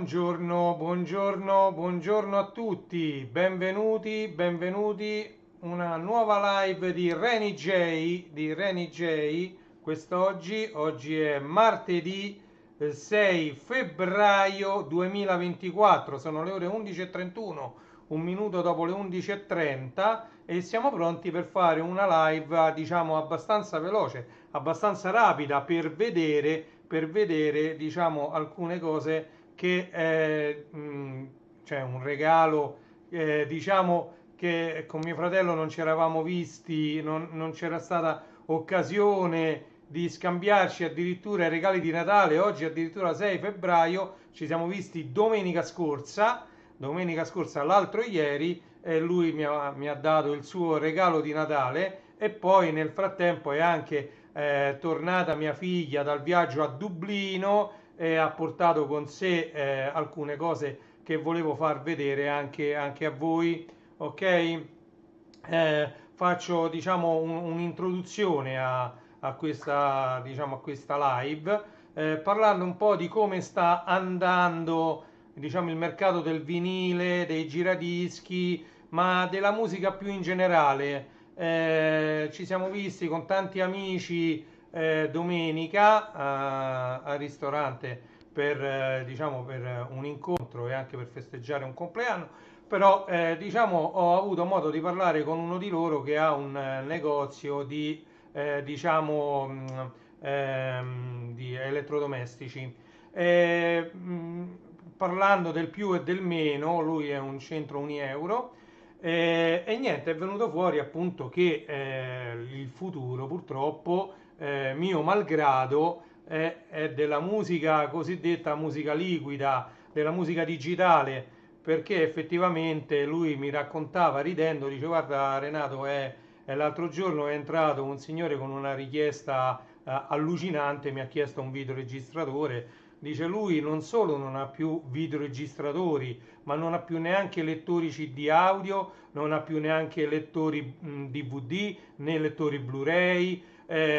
Buongiorno a tutti, benvenuti una nuova live di Reni J. Oggi è martedì 6 febbraio 2024, sono le ore 11:31, un minuto dopo le 11:30 e siamo pronti per fare una live diciamo abbastanza veloce, abbastanza rapida per vedere diciamo alcune cose che c'è un regalo diciamo che con mio fratello non ci eravamo visti, non c'era stata occasione di scambiarci addirittura i regali di Natale. Oggi addirittura 6 febbraio, ci siamo visti domenica scorsa l'altro ieri, e lui mi ha dato il suo regalo di Natale. E poi nel frattempo è anche tornata mia figlia dal viaggio a Dublino e ha portato con sé alcune cose che volevo far vedere anche a voi, ok? Faccio diciamo un'introduzione a questa live, parlando un po' di come sta andando diciamo il mercato del vinile, dei giradischi, ma della musica più in generale. Ci siamo visti con tanti amici domenica al ristorante diciamo, per un incontro e anche per festeggiare un compleanno. Però diciamo, ho avuto modo di parlare con uno di loro che ha un negozio diciamo, di elettrodomestici. Eh, mh, Parlando del più e del meno, lui è un centro Unieuro. E niente, è venuto fuori appunto che il futuro purtroppo, mio malgrado, è della musica cosiddetta musica liquida, della musica digitale, perché effettivamente lui mi raccontava ridendo, dice guarda Renato, l'altro giorno è entrato un signore con una richiesta allucinante, mi ha chiesto un videoregistratore. Dice lui non solo non ha più videoregistratori, ma non ha più neanche lettori CD audio, non ha più neanche lettori DVD né lettori Blu-ray,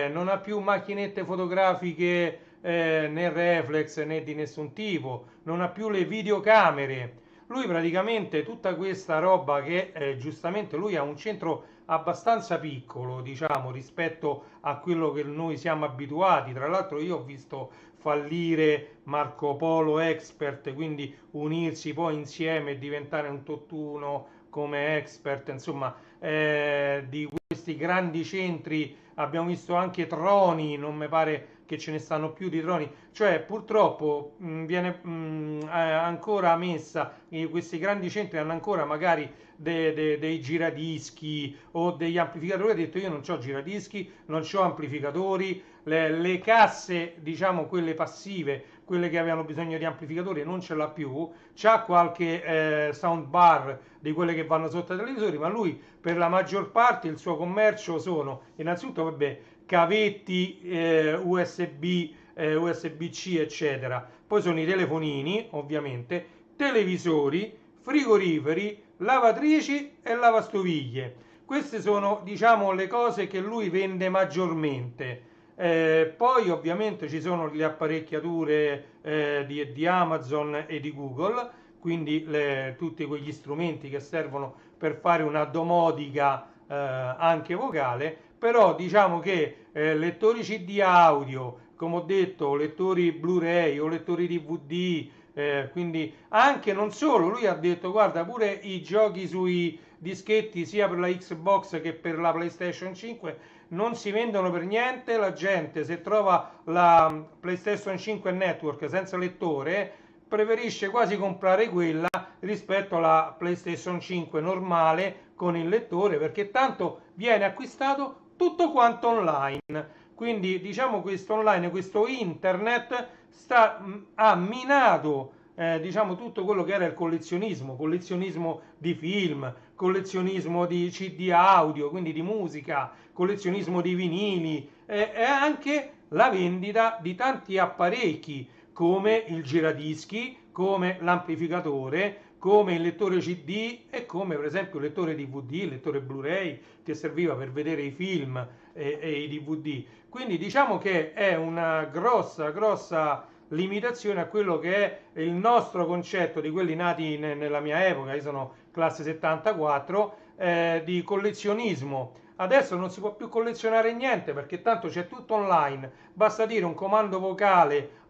non ha più macchinette fotografiche né reflex né di nessun tipo, non ha più le videocamere. Lui praticamente tutta questa roba che giustamente lui ha un centro abbastanza piccolo, diciamo, rispetto a quello che noi siamo abituati. Tra l'altro io ho visto fallire Marco Polo Expert, quindi unirsi poi insieme e diventare un tutt'uno come Expert, insomma, di questi grandi centri abbiamo visto anche Troni, non mi pare che ce ne stanno più di Troni, cioè purtroppo viene ancora messa, questi grandi centri hanno ancora magari dei giradischi o degli amplificatori. Ha detto io non ho giradischi, non ho amplificatori, le casse diciamo quelle passive, quelle che avevano bisogno di amplificatori non ce l'ha più, c'ha qualche sound bar di quelle che vanno sotto ai televisori, ma lui per la maggior parte il suo commercio sono innanzitutto vabbè, cavetti USB, USB-C eccetera, poi sono i telefonini ovviamente, televisori, frigoriferi, lavatrici e lavastoviglie. Queste sono diciamo le cose che lui vende maggiormente. Poi ovviamente ci sono le apparecchiature di Amazon e di Google, quindi tutti quegli strumenti che servono per fare una domotica anche vocale. Però diciamo che lettori CD audio, come ho detto, lettori Blu-ray o lettori DVD, quindi anche non solo, lui ha detto guarda pure i giochi sui dischetti sia per la Xbox che per la PlayStation 5 non si vendono per niente. La gente se trova la PlayStation 5 Network senza lettore preferisce quasi comprare quella rispetto alla PlayStation 5 normale con il lettore, perché tanto viene acquistato tutto quanto online. Quindi diciamo questo online, questo internet ha minato diciamo tutto quello che era il collezionismo di film, collezionismo di CD audio, quindi di musica, collezionismo di vinili e anche la vendita di tanti apparecchi come il giradischi, come l'amplificatore, come il lettore CD e come per esempio il lettore DVD, il lettore Blu-ray che serviva per vedere i film e i DVD. Quindi diciamo che è una grossa limitazione a quello che è il nostro concetto di quelli nati nella mia epoca, io sono classe 74, di collezionismo. Adesso non si può più collezionare niente perché tanto c'è tutto online, basta dire un comando vocale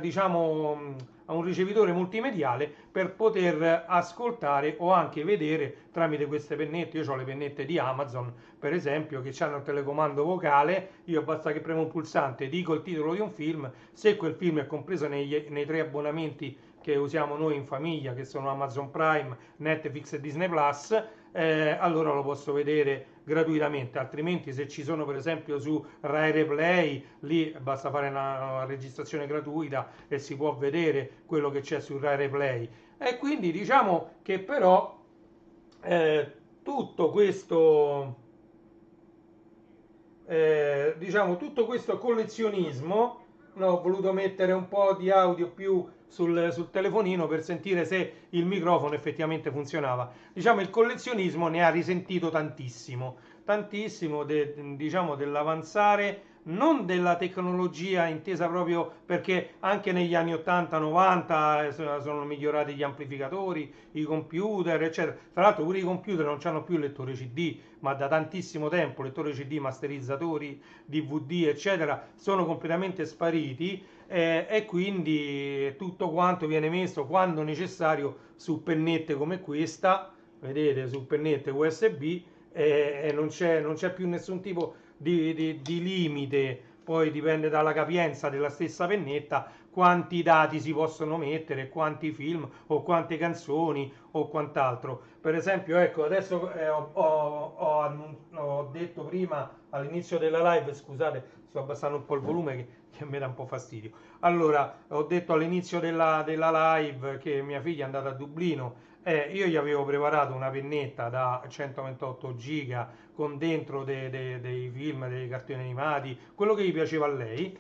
diciamo, a un ricevitore multimediale per poter ascoltare o anche vedere tramite queste pennette. Io ho le pennette di Amazon, per esempio, che hanno il telecomando vocale. Io basta che premo un pulsante, dico il titolo di un film, se quel film è compreso nei 3 abbonamenti che usiamo noi in famiglia, che sono Amazon Prime, Netflix e Disney Plus, allora lo posso vedere gratuitamente. Altrimenti, se ci sono per esempio su Rai Replay, lì basta fare una registrazione gratuita e si può vedere quello che c'è su Rai Replay. E quindi diciamo che però tutto questo tutto questo collezionismo, no, ho voluto mettere un po' di audio più sul telefonino per sentire se il microfono effettivamente funzionava. Diciamo il collezionismo ne ha risentito tantissimo, tantissimo diciamo dell'avanzare non della tecnologia intesa proprio perché anche negli anni 80-90 sono migliorati gli amplificatori, i computer, eccetera. Tra l'altro pure i computer non hanno più lettore CD, ma da tantissimo tempo lettori CD, masterizzatori, DVD, eccetera, sono completamente spariti, e quindi tutto quanto viene messo quando necessario su pennette come questa, vedete, su pennette USB, e non c'è più nessun tipo di limite. Poi dipende dalla capienza della stessa pennetta quanti dati si possono mettere, quanti film o quante canzoni o quant'altro. Per esempio, ecco, adesso ho detto prima all'inizio della live, scusate, sto abbassando un po' il volume che mi dà un po' fastidio. Allora, ho detto all'inizio della live che mia figlia è andata a Dublino. Io gli avevo preparato una pennetta da 128 giga con dentro dei film, dei cartoni animati, quello che gli piaceva a lei.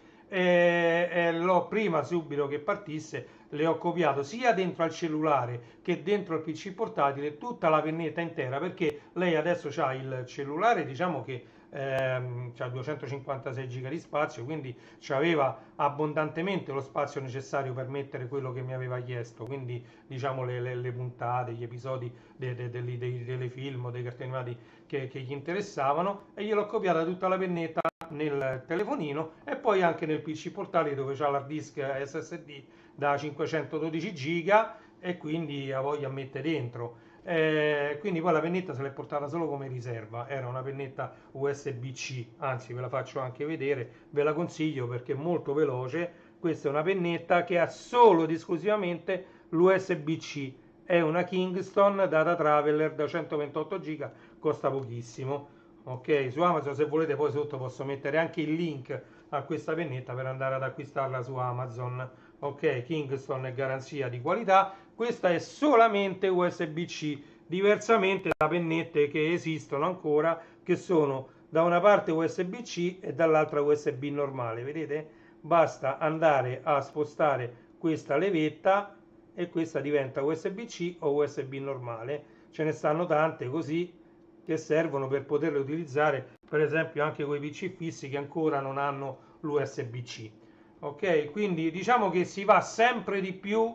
L'ho prima subito che partisse, le ho copiato sia dentro al cellulare che dentro al PC portatile tutta la pennetta intera, perché lei adesso ha il cellulare, diciamo che ha 256 giga di spazio, quindi aveva abbondantemente lo spazio necessario per mettere quello che mi aveva chiesto, quindi diciamo le puntate, gli episodi dei film o dei cartoni animati che gli interessavano, e gliel'ho copiata tutta la pennetta nel telefonino e poi anche nel PC portatile dove c'ha l'hard disk SSD da 512 giga e quindi ha voglia a mettere dentro. Quindi poi la pennetta se l'è portata solo come riserva, era una pennetta USB-C, anzi ve la faccio anche vedere, ve la consiglio perché è molto veloce. Questa è una pennetta che ha solo ed esclusivamente l'USB-C, è una Kingston Data Traveler da 128 giga, costa pochissimo. Ok, su Amazon, se volete poi sotto posso mettere anche il link a questa pennetta per andare ad acquistarla su Amazon. Ok, Kingston è garanzia di qualità. Questa è solamente USB-C, diversamente da pennette che esistono ancora, che sono da una parte USB-C e dall'altra USB normale. Vedete? Basta andare a spostare questa levetta e questa diventa USB-C o USB normale. Ce ne stanno tante così che servono per poterle utilizzare, per esempio anche con i PC fissi che ancora non hanno l'USB-C. Ok, quindi diciamo che si va sempre di più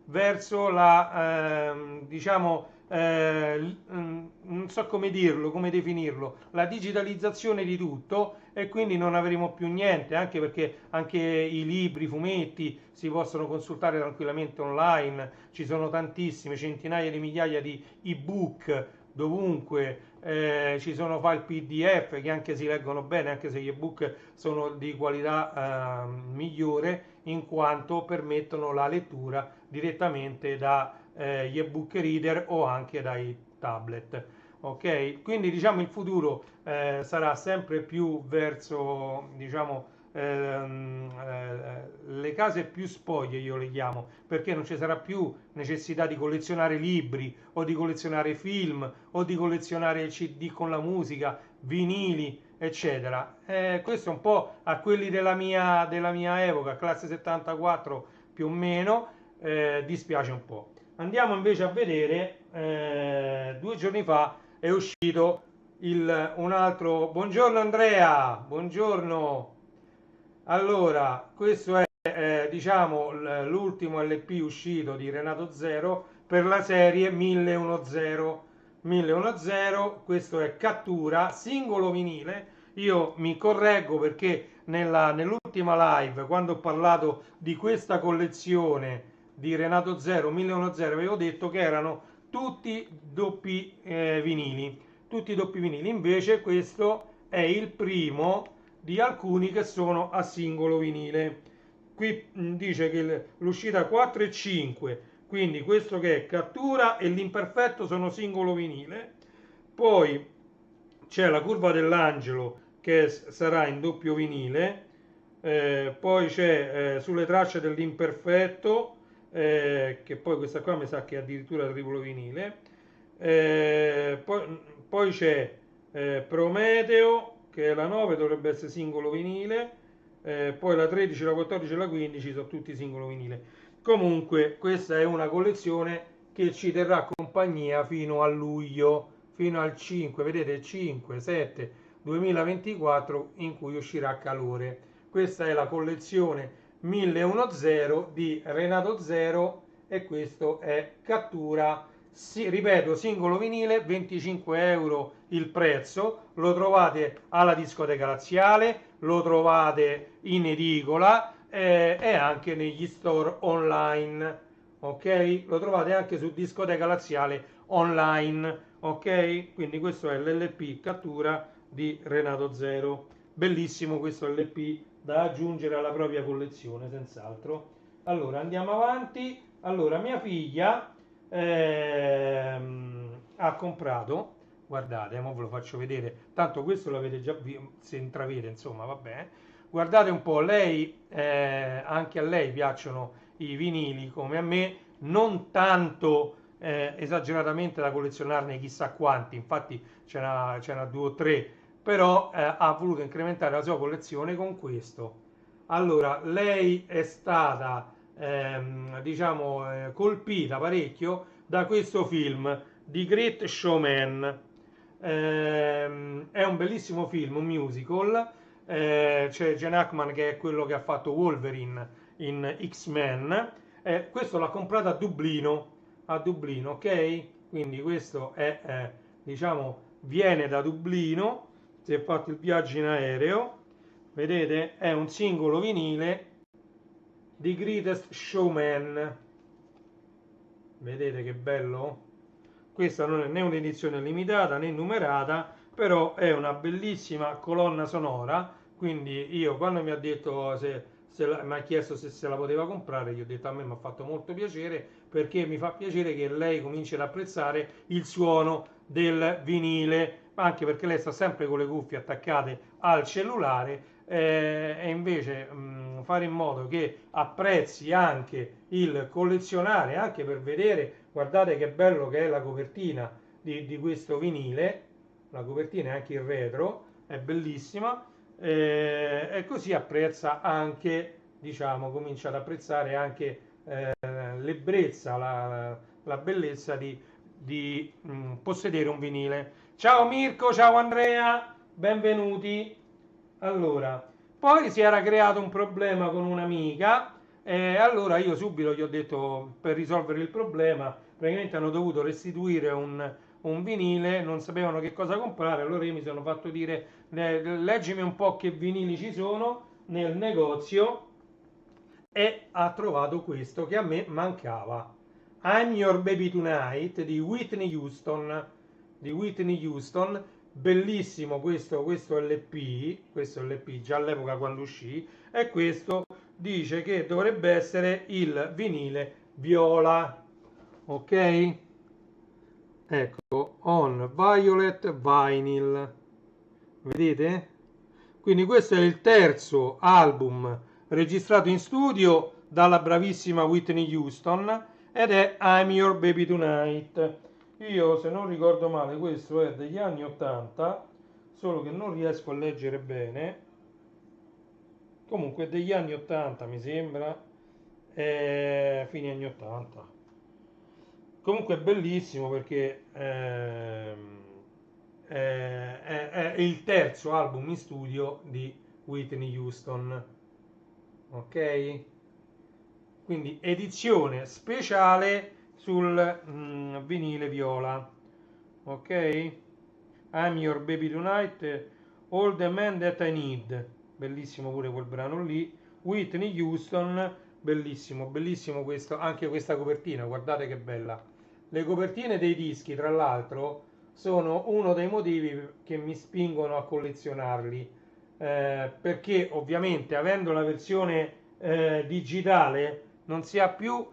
verso la, non so come dirlo, come definirlo, la digitalizzazione di tutto, e quindi non avremo più niente, anche perché anche i libri, i fumetti si possono consultare tranquillamente online, ci sono tantissime, centinaia di migliaia di ebook dovunque, ci sono file PDF che anche si leggono bene, anche se gli ebook sono di qualità migliore, in quanto permettono la lettura direttamente dagli ebook reader o anche dai tablet. Ok, quindi diciamo il futuro sarà sempre più verso, diciamo, le case più spoglie, io le chiamo, perché non ci sarà più necessità di collezionare libri o di collezionare film o di collezionare CD con la musica, vinili, eccetera. Questo un po' a quelli della mia epoca, classe 74 più o meno, dispiace un po'. Andiamo invece a vedere, 2 giorni fa è uscito un altro. Buongiorno Andrea, buongiorno. Allora, questo è diciamo l'ultimo LP uscito di Renato Zero per la serie 1010. 1010, questo è Cattura, singolo vinile. Io mi correggo perché nell'ultima live, quando ho parlato di questa collezione di Renato Zero 1010, avevo detto che erano tutti doppi vinili, tutti doppi vinili. Invece questo è il primo di alcuni che sono a singolo vinile. Qui dice che l'uscita 4 e 5, quindi questo che è Cattura e l'Imperfetto sono singolo vinile. Poi c'è la Curva dell'Angelo che sarà in doppio vinile. Poi c'è Sulle tracce dell'Imperfetto, che poi questa qua mi sa che è addirittura triplo vinile. Poi c'è Prometeo, che è la 9, dovrebbe essere singolo vinile. Poi la 13, la 14 e la 15 sono tutti singolo vinile. Comunque questa è una collezione che ci terrà compagnia fino a luglio, fino al 5, vedete, 5, 7, 2024, in cui uscirà Calore. Questa è la collezione 1010 di Renato Zero e questo è Cattura. Ripeto, singolo vinile, 25 euro il prezzo, lo trovate alla discoteca Laziale, lo trovate in edicola e anche negli store online, ok? Lo trovate anche su discoteca Laziale online, ok? Quindi questo è l'LP Cattura di Renato Zero, bellissimo questo LP da aggiungere alla propria collezione, senz'altro. Allora andiamo avanti. Allora mia figlia ha comprato, guardate, ora ve lo faccio vedere, tanto questo l'avete già visto, si intravede, insomma, vabbè. Guardate un po', lei, anche a lei piacciono i vinili come a me, non tanto esageratamente da collezionarne chissà quanti, infatti c'era due o tre, però ha voluto incrementare la sua collezione con questo. Allora, lei è stata diciamo colpita parecchio da questo film The Great Showman. È un bellissimo film, un musical. C'è Gene Hackman che è quello che ha fatto Wolverine in X-Men. Questo l'ha comprato a Dublino, ok? Quindi questo è, diciamo, viene da Dublino, si è fatto il viaggio in aereo, vedete? È un singolo vinile The Greatest Showman. Vedete che bello? Questa non è né un'edizione limitata né numerata, però è una bellissima colonna sonora. Quindi io quando mi ha detto mi ha chiesto se la poteva comprare, gli ho detto a me mi ha fatto molto piacere perché mi fa piacere che lei cominci ad apprezzare il suono del vinile, anche perché lei sta sempre con le cuffie attaccate al cellulare e invece fare in modo che apprezzi anche il collezionare, anche per vedere, guardate che bello che è la copertina di questo vinile, la copertina è anche in retro, è bellissima, e così apprezza anche, diciamo, comincia ad apprezzare anche l'ebbrezza, la bellezza di possedere un vinile. Ciao Mirko, ciao Andrea, benvenuti. Allora, poi si era creato un problema con un'amica e allora io subito gli ho detto per risolvere il problema, praticamente hanno dovuto restituire un vinile, non sapevano che cosa comprare, allora io mi sono fatto dire leggimi un po' che vinili ci sono nel negozio e ha trovato questo che a me mancava. I'm Your Baby Tonight di Whitney Houston, bellissimo questo LP già all'epoca quando uscì, e questo dice che dovrebbe essere il vinile viola, ok? Ecco, on violet vinyl, vedete? Quindi questo è il terzo album registrato in studio dalla bravissima Whitney Houston ed è I'm Your Baby Tonight. Io, se non ricordo male, questo è degli anni 80, solo che non riesco a leggere bene. Comunque degli anni 80 mi sembra, fine anni 80. Comunque è bellissimo perché è il terzo album in studio di Whitney Houston. ok? Quindi edizione speciale sul vinile viola, ok? I'm Your Baby Tonight, All the Man That I Need, bellissimo pure quel brano lì. Whitney Houston, bellissimo, bellissimo questo, anche questa copertina, guardate che bella. Le copertine dei dischi, tra l'altro, sono uno dei motivi che mi spingono a collezionarli, perché ovviamente avendo la versione digitale non si ha più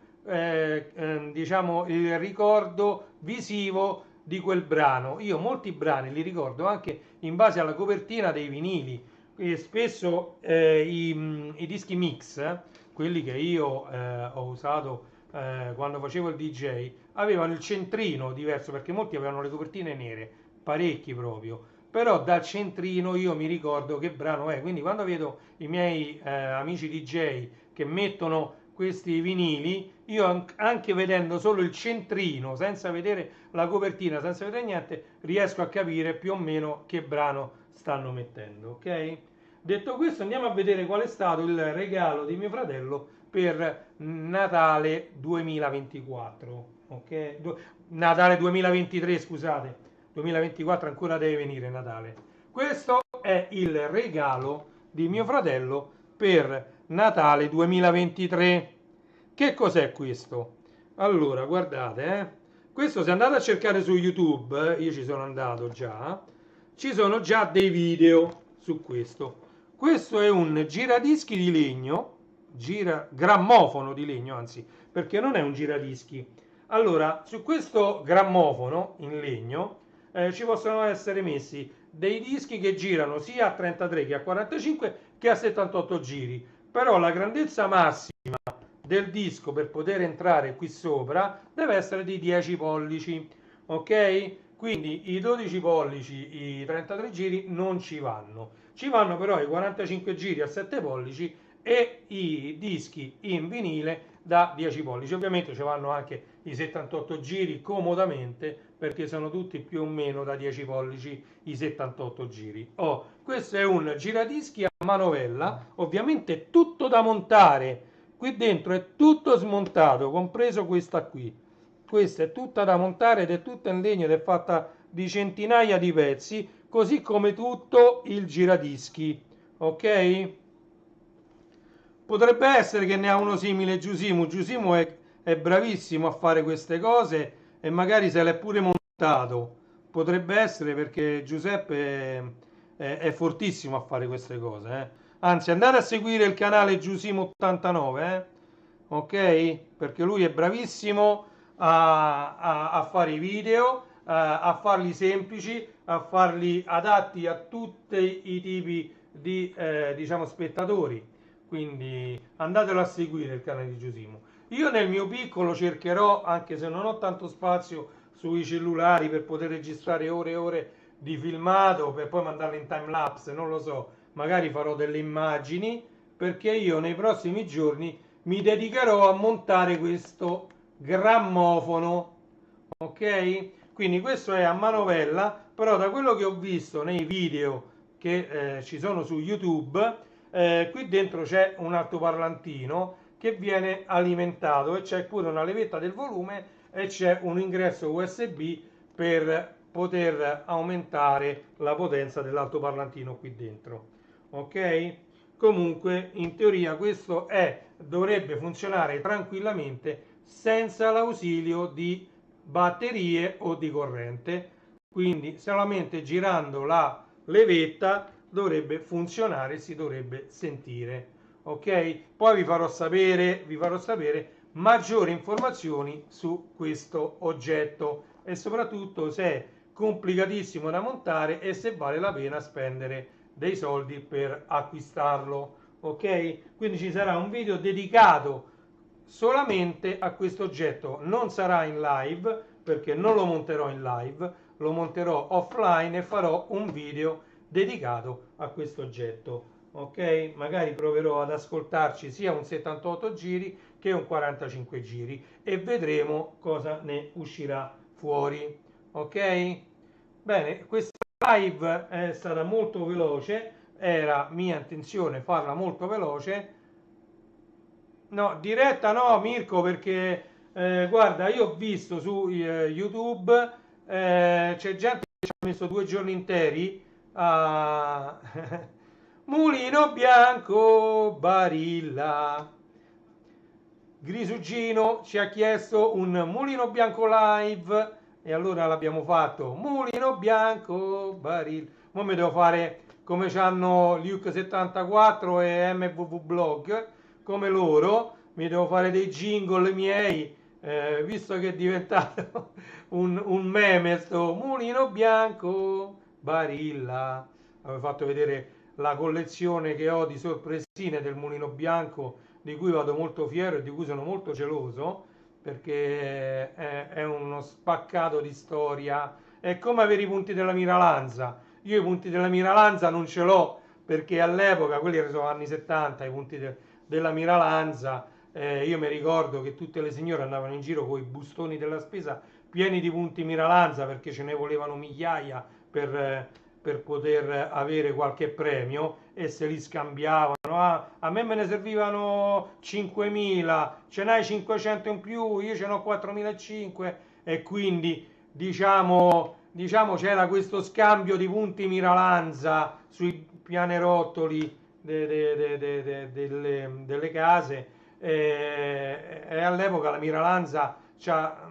diciamo il ricordo visivo di quel brano. Io molti brani li ricordo anche in base alla copertina dei vinili e spesso i dischi mix, quelli che io ho usato quando facevo il DJ, avevano il centrino diverso perché molti avevano le copertine nere, parecchi proprio. Però dal centrino io mi ricordo che brano è, quindi quando vedo i miei amici DJ che mettono questi vinili, io anche vedendo solo il centrino, senza vedere la copertina, senza vedere niente, riesco a capire più o meno che brano stanno mettendo, ok? Detto questo, andiamo a vedere qual è stato il regalo di mio fratello per Natale 2024, ok? Natale 2023, scusate, 2024 ancora deve venire Natale. Questo è il regalo di mio fratello per Natale 2023. Che cos'è questo? Allora, guardate, questo se andate a cercare su YouTube, io ci sono andato già, ci sono già dei video su questo. Questo è un giradischi di legno, grammofono di legno, anzi, perché non è un giradischi. Allora, su questo grammofono in legno ci possono essere messi dei dischi che girano sia a 33 che a 45 che a 78 giri, però la grandezza massima del disco per poter entrare qui sopra deve essere di 10 pollici, ok? Quindi i 12 pollici, i 33 giri non ci vanno però i 45 giri a 7 pollici e i dischi in vinile da 10 pollici. Ovviamente ci vanno anche i 78 giri comodamente perché sono tutti più o meno da 10 pollici i 78 giri. Questo è un giradischi a manovella, ovviamente tutto da montare. Qui dentro è tutto smontato, compreso questa qui. Questa è tutta da montare ed è tutta in legno ed è fatta di centinaia di pezzi, così come tutto il giradischi. Ok? Potrebbe essere che ne ha uno simile Giusimo. Giusimo è bravissimo a fare queste cose e magari se l'è pure montato. Potrebbe essere perché Giuseppe è fortissimo a fare queste cose. Anzi, andate a seguire il canale Giusimo89, ok? Perché lui è bravissimo a fare i video, a farli semplici, a farli adatti a tutti i tipi di diciamo, spettatori. Quindi andatelo a seguire il canale di Giusimo. Io nel mio piccolo cercherò, anche se non ho tanto spazio sui cellulari per poter registrare ore e ore di filmato per poi mandarle in time lapse, non lo so, magari farò delle immagini perché io nei prossimi giorni mi dedicherò a montare questo grammofono, ok? Quindi questo è a manovella, però da quello che ho visto nei video che ci sono su YouTube, qui dentro c'è un altoparlantino che viene alimentato e c'è pure una levetta del volume e c'è un ingresso USB per poter aumentare la potenza dell'altoparlantino qui dentro. Ok? Comunque in teoria questo dovrebbe funzionare tranquillamente senza l'ausilio di batterie o di corrente, quindi solamente girando la levetta dovrebbe funzionare, si dovrebbe sentire. Ok? Poi vi farò sapere maggiori informazioni su questo oggetto e soprattutto se è complicatissimo da montare e se vale la pena spendere dei soldi per acquistarlo. Ok? Quindi ci sarà un video dedicato solamente a questo oggetto, non sarà in live perché non lo monterò in live, lo monterò offline e farò un video dedicato a questo oggetto. Ok? Magari proverò ad ascoltarci sia un 78 giri che un 45 giri e vedremo cosa ne uscirà fuori. Ok? Bene, questa live è stata molto veloce, era mia intenzione farla molto veloce, No, diretta no, Mirko, perché guarda, io ho visto su YouTube, c'è gente che ci ha messo 2 giorni interi a Mulino Bianco Barilla. Grisugino ci ha chiesto un Mulino Bianco live e allora l'abbiamo fatto. Mulino Bianco Barilla. Ora mi devo fare come c'hanno Luke74 e MVV Blog, come loro, mi devo fare dei jingle miei, visto che è diventato un meme sto Mulino Bianco Barilla. Avevo fatto vedere la collezione che ho di sorpresine del Mulino Bianco, di cui vado molto fiero e di cui sono molto geloso, perché è uno spaccato di storia. È come avere i punti della Miralanza. Io i punti della Miralanza non ce l'ho, perché all'epoca, quelli sono anni 70, i punti della Miralanza, io mi ricordo che tutte le signore andavano in giro con i bustoni della spesa pieni di punti Miralanza, perché ce ne volevano migliaia per poter avere qualche premio, e se li scambiavano. Ah, a me ne servivano 5.000, ce n'hai 500 in più, io ce n'ho 4.500, e quindi diciamo c'era questo scambio di punti Miralanza sui pianerottoli delle case, e all'epoca la Miralanza ci ha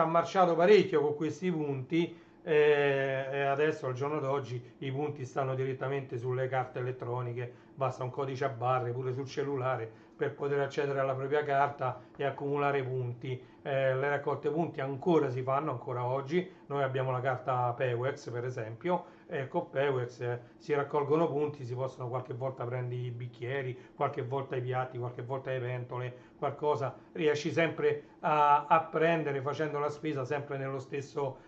marciato parecchio con questi punti, e adesso al giorno d'oggi i punti stanno direttamente sulle carte elettroniche, basta un codice a barre pure sul cellulare per poter accedere alla propria carta e accumulare punti. Le raccolte punti ancora si fanno, ancora oggi. Noi abbiamo la carta Pewex, per esempio, e con Pewex si raccolgono punti, si possono qualche volta prendere i bicchieri, qualche volta i piatti, qualche volta le pentole, qualcosa riesci sempre a prendere facendo la spesa sempre nello stesso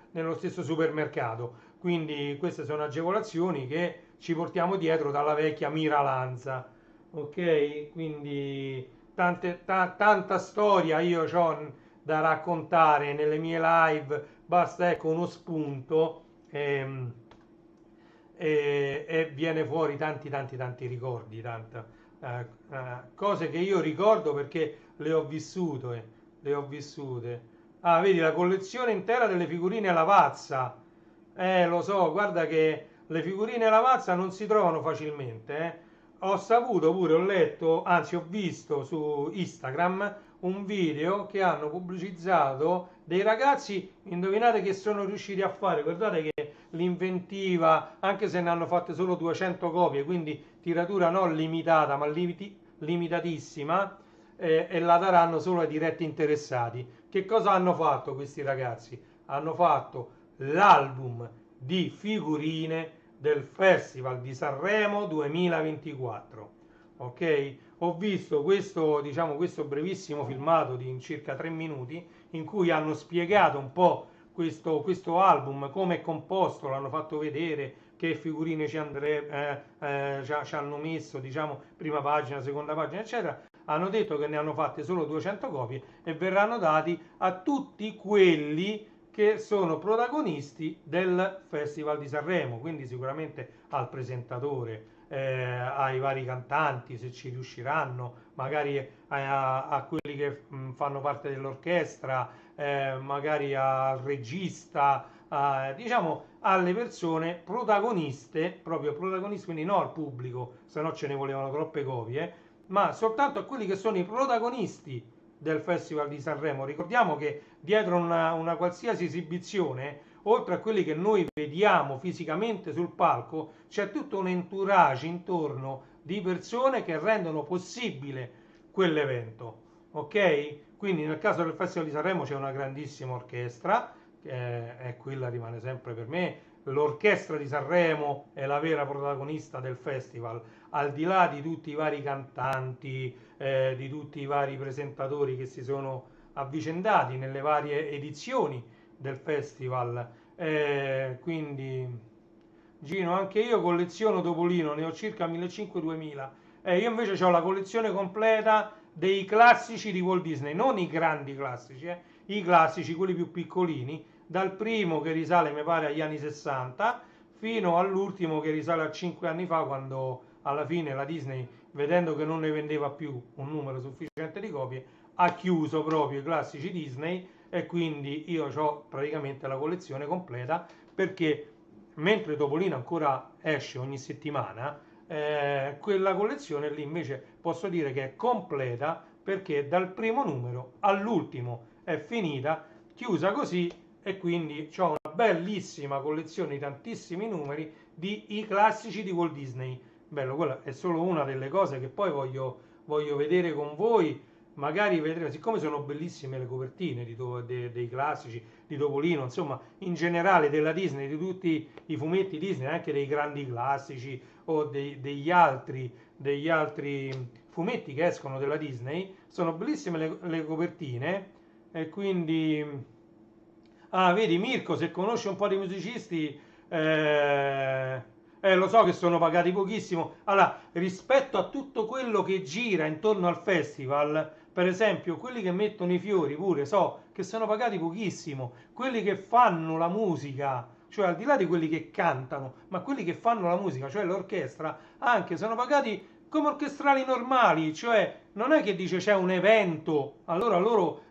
supermercato. Quindi queste sono agevolazioni che ci portiamo dietro dalla vecchia Miralanza. Ok? Quindi tanta storia io ho da raccontare nelle mie live, basta ecco uno spunto, e viene fuori tanti ricordi, cose che io ricordo perché le ho vissute. Ah, vedi la collezione intera delle figurine Lavazza. Lo so, guarda che le figurine Lavazza non si trovano facilmente, eh. Ho saputo pure, ho letto, anzi ho visto su Instagram un video che hanno pubblicizzato dei ragazzi, indovinate che sono riusciti a fare, guardate che l'inventiva, anche se ne hanno fatte solo 200 copie, quindi tiratura non limitata, ma limitatissima, e la daranno solo ai diretti interessati. Che cosa hanno fatto questi ragazzi? Hanno fatto l'album di figurine del Festival di Sanremo 2024. Ok? Ho visto questo brevissimo filmato di circa 3 minuti in cui hanno spiegato un po' questo album, come è composto, l'hanno fatto vedere, che figurine ci hanno messo, prima pagina, seconda pagina, eccetera. Hanno detto che ne hanno fatte solo 200 copie e verranno dati a tutti quelli che sono protagonisti del Festival di Sanremo, quindi sicuramente al presentatore, ai vari cantanti se ci riusciranno, magari a quelli che fanno parte dell'orchestra, magari al regista, alle persone protagoniste, proprio protagoniste, quindi non al pubblico, se no ce ne volevano troppe copie, ma soltanto a quelli che sono i protagonisti del Festival di Sanremo. Ricordiamo che dietro una qualsiasi esibizione, oltre a quelli che noi vediamo fisicamente sul palco, c'è tutto un entourage intorno di persone che rendono possibile quell'evento. Ok? Quindi nel caso del Festival di Sanremo c'è una grandissima orchestra, che è quella, rimane sempre per me. L'orchestra di Sanremo è la vera protagonista del festival, al di là di tutti i vari cantanti, di tutti i vari presentatori che si sono avvicendati nelle varie edizioni del festival. Quindi, Gino, anche io colleziono Topolino, ne ho circa 1500-2000. Io invece ho la collezione completa dei classici di Walt Disney, non i grandi classici, i classici, quelli più piccolini, dal primo che risale, mi pare, agli anni 60, fino all'ultimo che risale a 5 anni fa, quando alla fine la Disney vedendo che non ne vendeva più un numero sufficiente di copie, ha chiuso proprio i classici Disney, e quindi io ho praticamente la collezione completa, perché mentre Topolino ancora esce ogni settimana, quella collezione lì invece posso dire che è completa, perché dal primo numero all'ultimo è finita, chiusa così, e quindi ho una bellissima collezione di tantissimi numeri di i classici di Walt Disney. Bello, quella è solo una delle cose che poi voglio vedere con voi, magari vedremo, siccome sono bellissime le copertine dei classici, di Topolino, insomma, in generale della Disney, di tutti i fumetti Disney, anche dei grandi classici o degli altri fumetti che escono della Disney, sono bellissime le copertine, e quindi... Ah, vedi Mirko, se conosci un po' di musicisti, lo so che sono pagati pochissimo. Allora, rispetto a tutto quello che gira intorno al festival, per esempio, quelli che mettono i fiori pure so che sono pagati pochissimo. Quelli che fanno la musica, cioè al di là di quelli che cantano, ma quelli che fanno la musica, cioè l'orchestra, anche sono pagati come orchestrali normali, cioè non è che dice c'è un evento, allora loro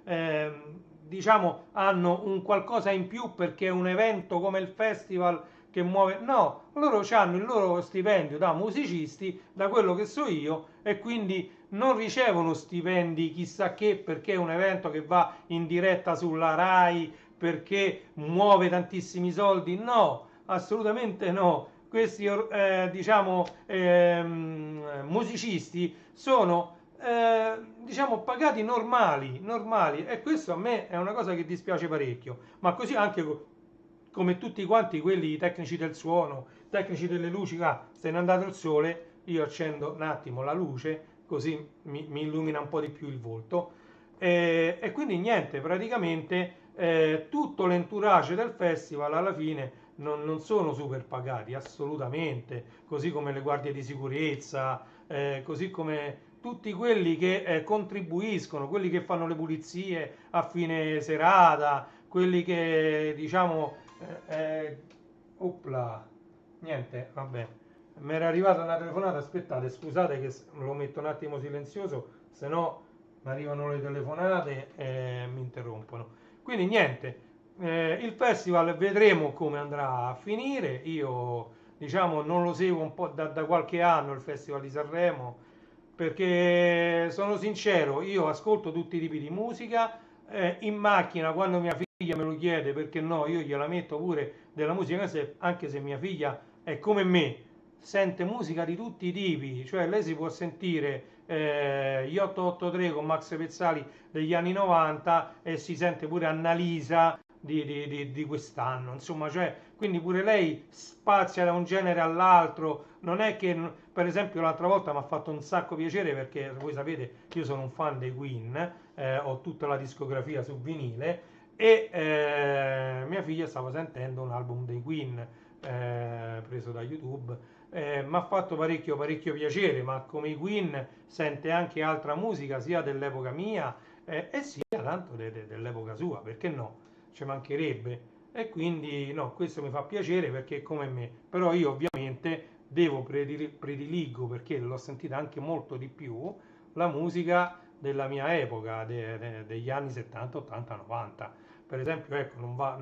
diciamo hanno un qualcosa in più perché è un evento come il festival che muove, no, loro hanno il loro stipendio da musicisti, da quello che so io, e quindi non ricevono stipendi chissà che perché è un evento che va in diretta sulla Rai, perché muove tantissimi soldi, no, assolutamente no. Questi diciamo musicisti sono diciamo pagati normali, e questo a me è una cosa che dispiace parecchio, ma così anche come tutti quanti quelli tecnici del suono, tecnici delle luci. Ah, se n'è andato il sole, io accendo un attimo la luce così mi illumina un po' di più il volto, e quindi niente, praticamente tutto l'entourage del festival alla fine non sono super pagati assolutamente, così come le guardie di sicurezza, così come tutti quelli che contribuiscono, quelli che fanno le pulizie a fine serata, quelli che diciamo opla, niente, vabbè, mi era arrivata una telefonata, aspettate, scusate che lo metto un attimo silenzioso, se no mi arrivano le telefonate e mi interrompono. Quindi niente, il festival vedremo come andrà a finire. Io diciamo non lo seguo un po' da qualche anno il Festival di Sanremo, perché sono sincero, io ascolto tutti i tipi di musica, in macchina quando mia figlia me lo chiede, perché no, io gliela metto pure della musica, anche se mia figlia è come me, sente musica di tutti i tipi, cioè lei si può sentire gli 883 con Max Pezzali degli anni 90 e si sente pure Annalisa di quest'anno, insomma, cioè, quindi pure lei spazia da un genere all'altro, non è che, per esempio, l'altra volta mi ha fatto un sacco piacere perché voi sapete io sono un fan dei Queen, ho tutta la discografia su vinile, e mia figlia stava sentendo un album dei Queen preso da YouTube. Mi ha fatto parecchio piacere, ma come i Queen sente anche altra musica sia dell'epoca mia e sia tanto dell'epoca sua, perché no? Ci mancherebbe. E quindi no, questo mi fa piacere perché è come me, però io ovviamente prediligo, perché l'ho sentita anche molto di più, la musica della mia epoca, degli anni 70, 80, 90. Per esempio, ecco,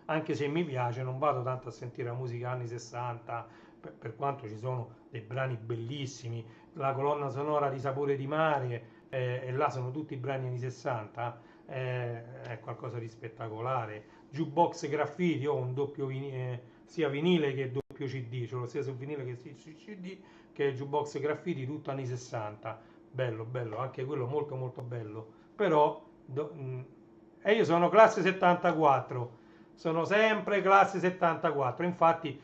anche se mi piace, non vado tanto a sentire la musica anni 60, per quanto ci sono dei brani bellissimi, la colonna sonora di Sapore di Mare, e là sono tutti brani anni 60, è qualcosa di spettacolare. Jukebox Graffiti, ho un doppio sia vinile che doppio CD, ce l'ho sia su vinile che su CD, che è Jukebox Graffiti, tutto anni 60, bello, anche quello molto bello, però e io sono classe 74, sono sempre classe 74, infatti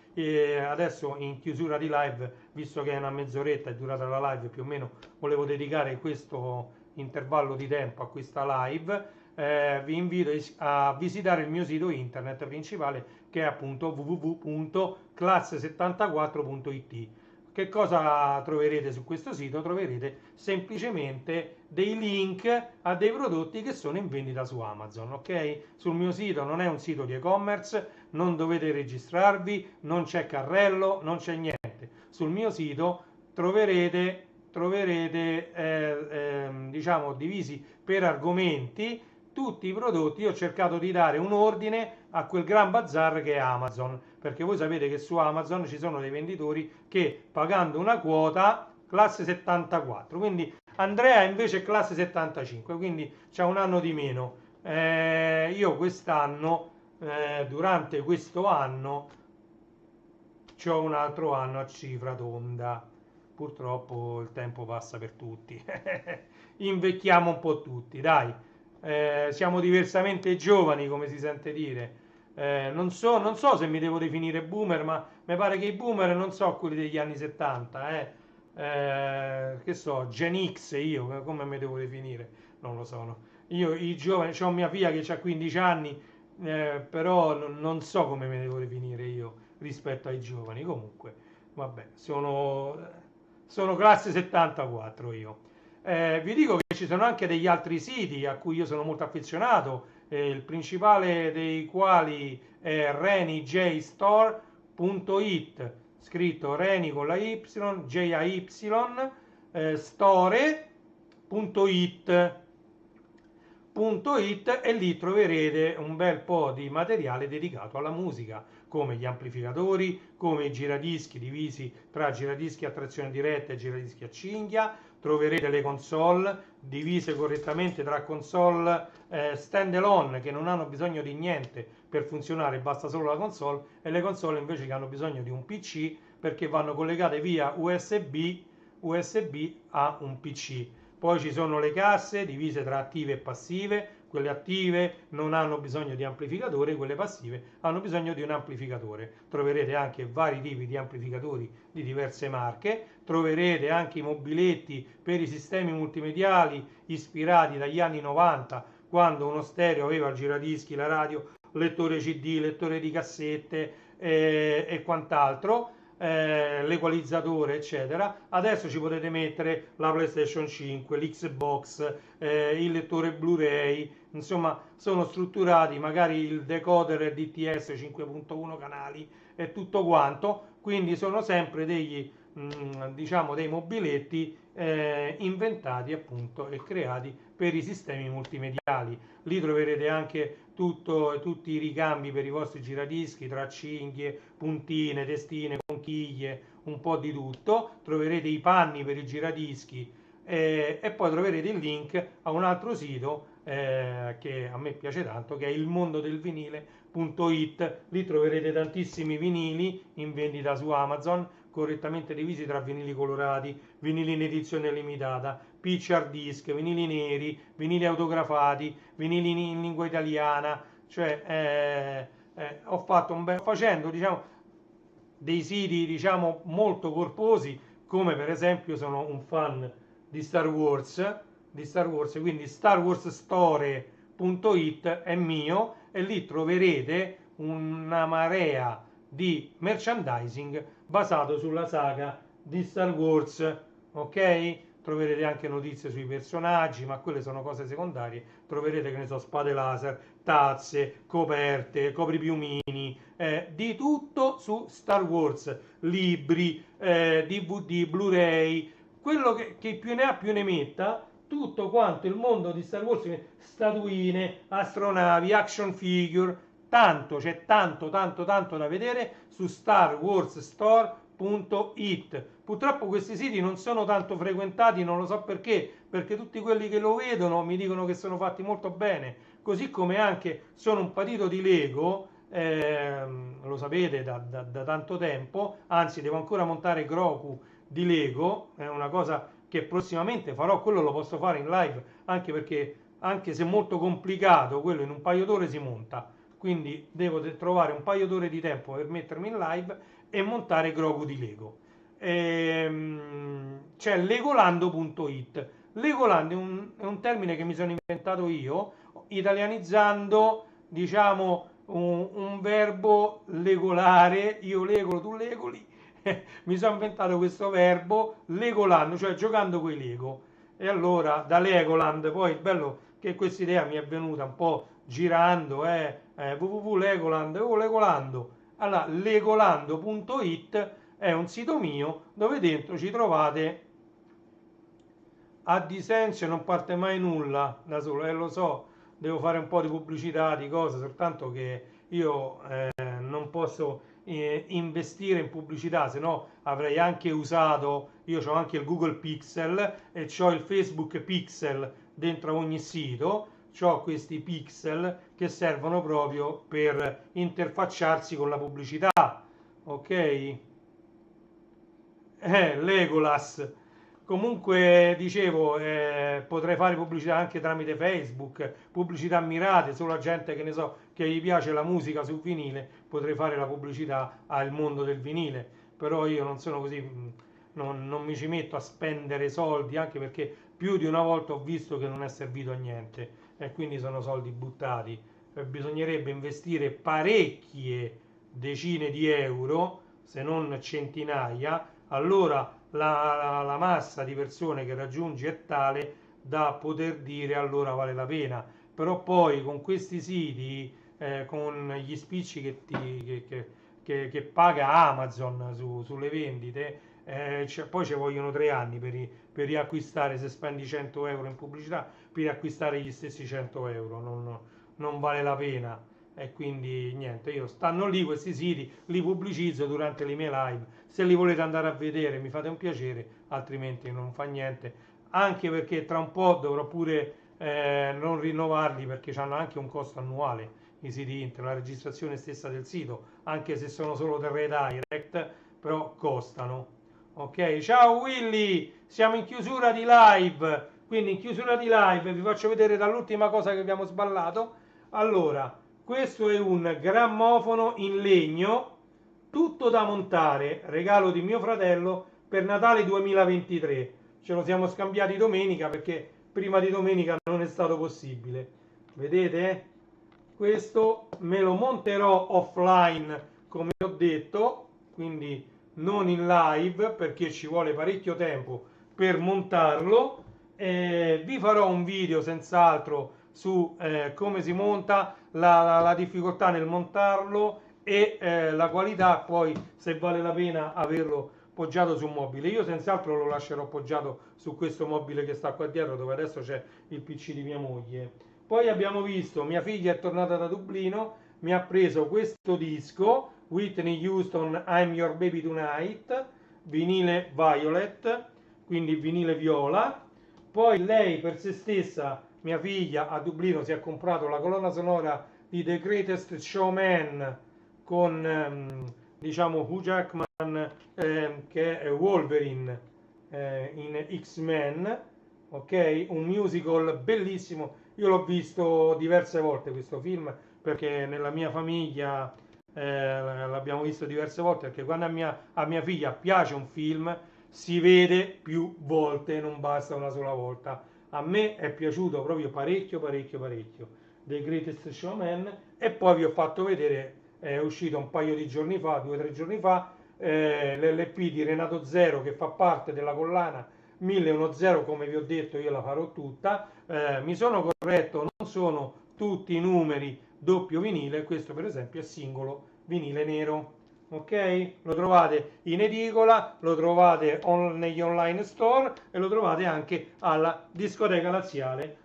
adesso in chiusura di live, visto che è una mezz'oretta è durata la live, più o meno volevo dedicare questo intervallo di tempo a questa live. Vi invito a visitare il mio sito internet principale, che è appunto www.classe74.it. Che cosa troverete su questo sito? Troverete semplicemente dei link a dei prodotti che sono in vendita su Amazon, ok? Sul mio sito non è un sito di e-commerce, non dovete registrarvi, non c'è carrello, non c'è niente. Sul mio sito troverete diciamo divisi per argomenti tutti i prodotti. Io ho cercato di dare un ordine a quel gran bazar che è Amazon, perché voi sapete che su Amazon ci sono dei venditori che pagando una quota classe 74, quindi Andrea invece è classe 75, quindi c'ha un anno di meno. Io quest'anno, durante questo anno, c'ho un altro anno a cifra tonda. Purtroppo il tempo passa per tutti. Invecchiamo un po' tutti, dai. Siamo diversamente giovani, come si sente dire. Non so se mi devo definire boomer, ma mi pare che i boomer non so quelli degli anni 70, che so, Gen X io, come mi devo definire? Non lo so. No. Io, i giovani, ho mia figlia che ha 15 anni, però non so come mi devo definire io rispetto ai giovani. Comunque, vabbè, sono classe 74 io. Vi dico che ci sono anche degli altri siti a cui io sono molto affezionato, il principale dei quali è renijstore.it, scritto Reni con la Y, JAY, store.it. E lì troverete un bel po' di materiale dedicato alla musica, come gli amplificatori, come i giradischi divisi tra giradischi a trazione diretta e giradischi a cinghia. Troverete le console divise correttamente tra console stand alone che non hanno bisogno di niente per funzionare, basta solo la console, e le console invece che hanno bisogno di un PC perché vanno collegate via USB a un PC. Poi ci sono le casse divise tra attive e passive. Quelle attive non hanno bisogno di amplificatore, quelle passive hanno bisogno di un amplificatore. Troverete anche vari tipi di amplificatori di diverse marche, troverete anche i mobiletti per i sistemi multimediali ispirati dagli anni 90, quando uno stereo aveva il giradischi, la radio, lettore CD, lettore di cassette e quant'altro. L'equalizzatore eccetera. Adesso ci potete mettere la PlayStation 5, l'Xbox, il lettore Blu-ray, insomma sono strutturati, magari il decoder DTS 5.1 canali e tutto quanto, quindi sono sempre degli diciamo dei mobiletti inventati appunto e creati per i sistemi multimediali. Lì troverete anche tutti i ricambi per i vostri giradischi tra cinghie, puntine, testine, conchiglie, un po' di tutto. Troverete i panni per i giradischi e poi troverete il link a un altro sito che a me piace tanto, che è il mondodelvinile.it. Lì troverete tantissimi vinili in vendita su Amazon, correttamente divisi tra vinili colorati, vinili in edizione limitata, picture disc, vinili neri, vinili autografati, vinili in lingua italiana. Cioè ho fatto facendo diciamo dei siti diciamo molto corposi, come per esempio sono un fan di Star Wars, quindi starwarsstore.it è mio, e lì troverete una marea di merchandising basato sulla saga di Star Wars, ok? Troverete anche notizie sui personaggi, ma quelle sono cose secondarie. Troverete, che ne so, spade laser, tazze, coperte, copripiumini, di tutto su Star Wars, libri, DVD, Blu-ray, quello che più ne ha più ne metta, tutto quanto il mondo di Star Wars, statuine, astronavi, action figure, tanto, c'è tanto da vedere su starwarsstore.it. Purtroppo questi siti non sono tanto frequentati, non lo so perché tutti quelli che lo vedono mi dicono che sono fatti molto bene, così come anche sono un patito di Lego, lo sapete da tanto tempo, anzi devo ancora montare Grogu di Lego, è una cosa che prossimamente farò, quello lo posso fare in live, anche perché anche se molto complicato, quello in un paio d'ore si monta, quindi devo trovare un paio d'ore di tempo per mettermi in live e montare Grogu di Lego. C'è legolando.it. Legoland è un termine che mi sono inventato io, italianizzando diciamo un verbo legolare, io legolo, tu legoli, mi sono inventato questo verbo legolando, cioè giocando coi Lego. E allora da Legoland, poi il bello che questa idea mi è venuta un po' girando, www.legoland, Legolando. Allora legolando.it è un sito mio dove dentro ci trovate AdSense, non parte mai nulla da solo, lo so, devo fare un po' di pubblicità, di cose, soltanto che io non posso investire in pubblicità, se no avrei anche usato, io ho anche il Google Pixel e ho il Facebook Pixel dentro ogni sito, ho questi pixel che servono proprio per interfacciarsi con la pubblicità, ok? Legolas. Comunque dicevo, potrei fare pubblicità anche tramite Facebook, pubblicità mirate, solo a gente che ne so che gli piace la musica sul vinile, potrei fare la pubblicità al mondo del vinile, però io non sono così, non mi ci metto a spendere soldi, anche perché più di una volta ho visto che non è servito a niente e quindi sono soldi buttati. Bisognerebbe investire parecchie decine di euro, se non centinaia, allora la massa di persone che raggiungi è tale da poter dire allora vale la pena. Però poi con questi siti, con gli spicci che paga Amazon sulle vendite, poi ci vogliono 3 anni per riacquistare, se spendi 100 euro in pubblicità, per riacquistare gli stessi 100 euro, non vale la pena. E quindi niente, io stanno lì questi siti, li pubblicizzo durante le mie live, se li volete andare a vedere mi fate un piacere, altrimenti non fa niente, anche perché tra un po' dovrò pure non rinnovarli, perché hanno anche un costo annuale i siti internet, la registrazione stessa del sito, anche se sono solo del redirect, però costano. Ok, ciao Willy, siamo in chiusura di live, quindi in chiusura di live vi faccio vedere dall'ultima cosa che abbiamo sballato. Allora, questo è un grammofono in legno, tutto da montare, regalo di mio fratello per Natale 2023. Ce lo siamo scambiati domenica perché prima di domenica non è stato possibile. Vedete? Questo me lo monterò offline, come ho detto, quindi non in live perché ci vuole parecchio tempo per montarlo. Vi farò un video senz'altro su come si monta, la difficoltà nel montarlo e la qualità, poi se vale la pena averlo poggiato su un mobile. Io senz'altro lo lascerò poggiato su questo mobile che sta qua dietro, dove adesso c'è il PC di mia moglie. Poi abbiamo visto, mia figlia è tornata da Dublino, mi ha preso questo disco, Whitney Houston, I'm Your Baby Tonight, vinile violet, quindi vinile viola. Poi lei per se stessa, mia figlia, a Dublino si è comprato la colonna sonora di The Greatest Showman con diciamo Hugh Jackman, che è Wolverine in X-Men, ok? Un musical bellissimo. Io l'ho visto diverse volte questo film perché nella mia famiglia l'abbiamo visto diverse volte, perché quando a mia figlia piace un film si vede più volte, non basta una sola volta. A me è piaciuto proprio parecchio, parecchio, parecchio The Greatest Showman. E poi vi ho fatto vedere, è uscito un paio di giorni fa, 2 o 3 giorni fa, l'LP di Renato Zero, che fa parte della collana 1001, come vi ho detto io la farò tutta. Mi sono corretto, non sono tutti i numeri doppio vinile, questo per esempio è singolo vinile nero. Ok? Lo trovate in edicola, lo trovate negli online store e lo trovate anche alla discoteca laziale,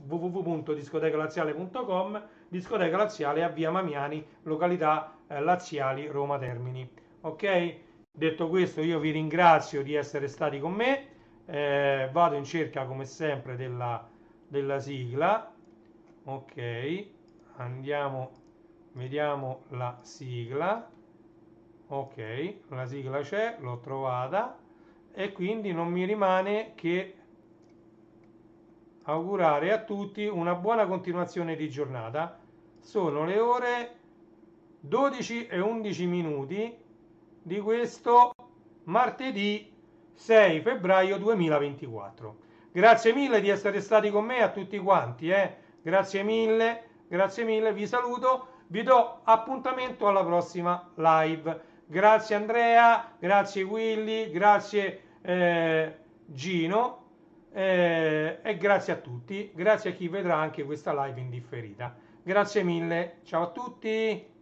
www.discotecalaziale.com, discoteca laziale a via Mamiani, località Laziali, Roma Termini. Ok? Detto questo, io vi ringrazio di essere stati con me. Vado in cerca come sempre della sigla. Ok, andiamo, vediamo la sigla. Ok, la sigla c'è, l'ho trovata, e quindi non mi rimane che augurare a tutti una buona continuazione di giornata. Sono le ore 12 e 11 minuti di questo martedì 6 febbraio 2024. Grazie mille di essere stati con me, a tutti quanti, grazie mille, vi saluto, vi do appuntamento alla prossima live. Grazie Andrea, grazie Willy, grazie Gino, e grazie a tutti, grazie a chi vedrà anche questa live in differita. Grazie mille, ciao a tutti.